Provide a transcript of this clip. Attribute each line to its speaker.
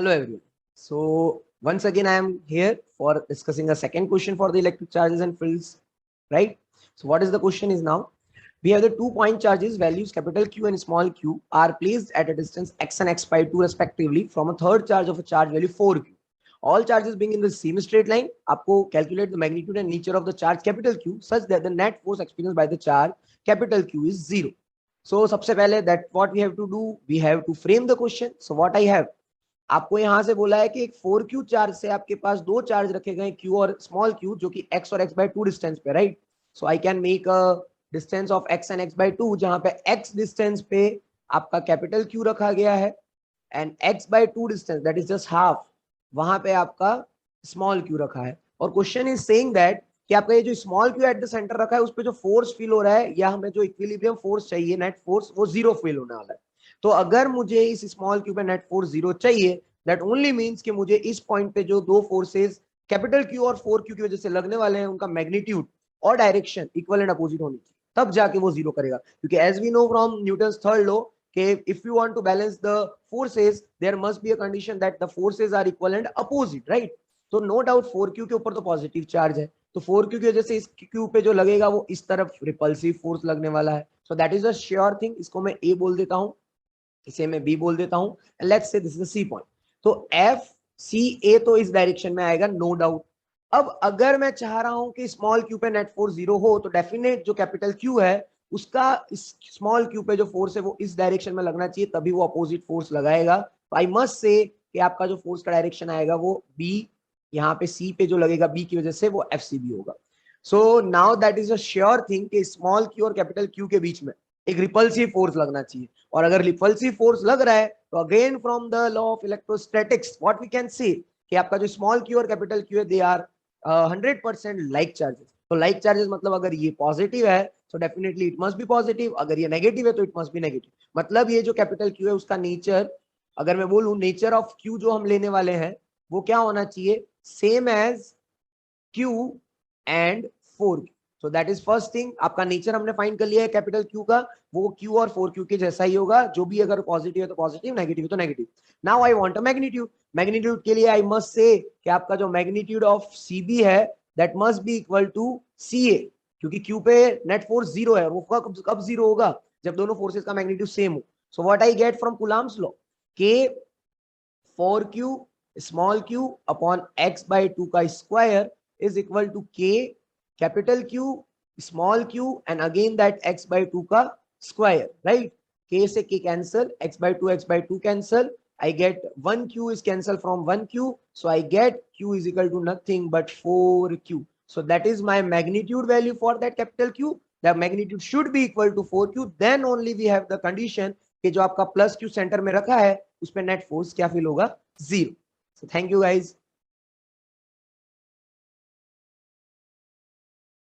Speaker 1: Hello everyone. So once again I am here for discussing a second question for the electric charges and fields, right? So what is the question is now? We have the 2 point charges, values capital Q and small q are placed at a distance x and x by 2 respectively from a third charge of a charge value 4q. All charges being in the same straight line, आपको calculate the magnitude and nature of the charge capital Q such that the net force experienced by the charge capital Q is 0. So सबसे पहले that what we have to do, we have to frame the question. So what I have, आपको यहां से बोला है कि एक 4q charge से आपके पास दो चार्ज रखे गए q और स्मॉल q जो कि x और x by 2 डिस्टेंस पे, right? So I can make a distance of x and x by 2 जहां पे x डिस्टेंस पे आपका कैपिटल Q रखा गया है and x by 2 distance that is just half, वहां पे आपका स्मॉल q रखा है. और क्वेश्चन इज सेइंग दैट कि आपका ये जो small q at the centre रखा है उस पे जो फोर्स फील हो रहा है या हमें जो इक्विलिब्रियम फोर्स चाहिए नेट फोर्स वो 0 फील होने वाला है. तो अगर मुझे इस स्मॉल क्यू पे नेट फोर्स 0 चाहिए, दैट ओनली मींस कि मुझे इस पॉइंट पे जो दो फोर्सेस कैपिटल क्यू और 4q की वजह से लगने वाले हैं उनका मैग्नीट्यूड और डायरेक्शन इक्वल एंड अपोजिट होनी चाहिए, तब जाके वो 0 करेगा. क्योंकि as we know from Newton's third law कि if you want to balance the forces there must be a condition that the forces are equal and opposite, right? तो no doubt 4q के ऊपर तो पॉजिटिव चार्ज है, तो 4q की वजह से इस q पे जो लगेगा वो इस तरफ रिपल्सिव फोर्स लगने वाला है. सो that is a sure thing. इसको मैं a बोल देता हूं, इसे मैं b बोल देता हूं. Let's say this is the C point. तो एफ सी ए तो इस डायरेक्शन में आएगा, नो डाउट. अब अगर मैं चाह रहा हूं कि स्मॉल क्यू पे नेट फोर्स 0 हो तो डेफिनेट जो कैपिटल क्यू है उसका इस स्मॉल क्यू पे जो फोर्स है वो इस डायरेक्शन में लगना चाहिए, तभी वो अपोजिट फोर्स लगाएगा. तो आई मस्ट से कि आपका जो फोर्स का डायरेक्शन आएगा वो बी, यहाँ पे सी पे जो लगेगा बी की वजह से वो एफ सी बी होगा. So now that is a sure thing कि स्मॉल क्यू और कैपिटल क्यू के बीच में एक रिपल्सिव फोर्स लगना चाहिए. और अगर रिपल्सिव फोर्स लग रहा है तो again from the law of electrostatics what we can say कि आपका जो स्मॉल क्यू और कैपिटल क्यू है दे आर 100% लाइक चार्जेस. तो लाइक चार्जेस मतलब अगर ये पॉजिटिव है तो definitely it must be positive, अगर ये नेगेटिव है तो इट मस्ट बी नेगेटिव. मतलब ये जो कैपिटल क्यू है उसका नेचर, अगर मैं बोलूं नेचर ऑफ क्यू जो हम लेने वाले हैं वो क्या होना चाहिए, same as q and 4q. So that is first thing. आपका नेचर हमने फाइंड कर लिया है कैपिटल क्यू का, वो q और 4q के जैसा ही होगा, जो भी अगर पॉजिटिव है तो पॉजिटिव, नेगेटिव है तो negative. Now I want a magnitude. Magnitude के लिए आई मस्ट से कि आपका जो मैग्नीट्यूड ऑफ cb है that must be equal to ca, क्योंकि q पे नेट फोर्स 0 है. वो कब 0 होगा, जब दोनों फोर्सेस का मैग्नीट्यूड सेम हो. So what I get from Coulomb's law के 4q small q upon x by 2 का square is equal to k capital Q small q and again that x by 2 का square, right? k से k cancel, x by 2 cancel, I get 1q is cancel from 1q, so I get q is equal to nothing but 4q. So that is my magnitude value for that capital Q. The magnitude should be equal to 4q, then only we have the condition कि जो आपका plus q centre में रखा है उस पे net force क्या feel होगा, 0. So thank you guys.